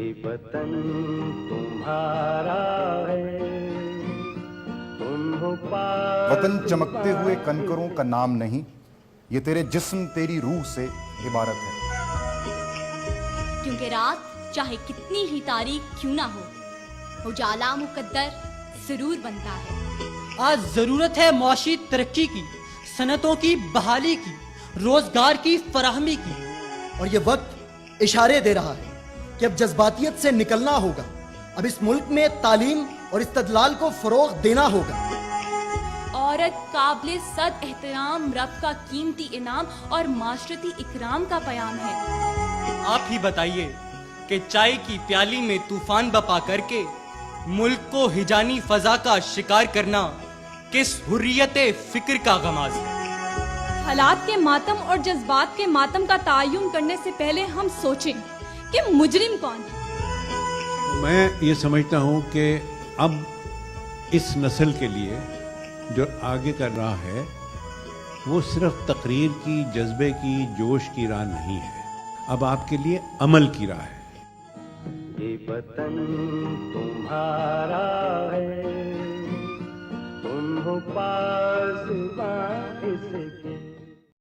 یہ وطن تمہارا ہے، تم ہو وطن چمکتے ہوئے کنکروں کا نام نہیں، یہ تیرے جسم تیری روح سے عبارت ہے۔ کیونکہ رات چاہے کتنی ہی تاریک کیوں نہ ہو، اجالا مقدر ضرور بنتا ہے۔ آج ضرورت ہے معاشی ترقی کی، صنعتوں کی بحالی کی، روزگار کی فراہمی کی، اور یہ وقت اشارے دے رہا ہے کہ اب جذباتیت سے نکلنا ہوگا، اب اس ملک میں تعلیم اور استدلال کو فروغ دینا ہوگا۔ عورت قابل صد احترام، رب کا قیمتی انعام اور معاشرتی اکرام کا پیام ہے۔ آپ ہی بتائیے کہ چائے کی پیالی میں طوفان بپا کر کے ملک کو ہجانی فضا کا شکار کرنا کس حریت فکر کا غماز ہے؟ حالات کے ماتم اور جذبات کے ماتم کا تعین کرنے سے پہلے ہم سوچیں کہ مجرم کون ہے۔ میں یہ سمجھتا ہوں کہ اب اس نسل کے لیے جو آگے کا راہ ہے وہ صرف تقریر کی، جذبے کی، جوش کی راہ نہیں ہے، اب آپ کے لیے عمل کی راہ ہے۔ یہ وطن تمہارا ہے، تم ہو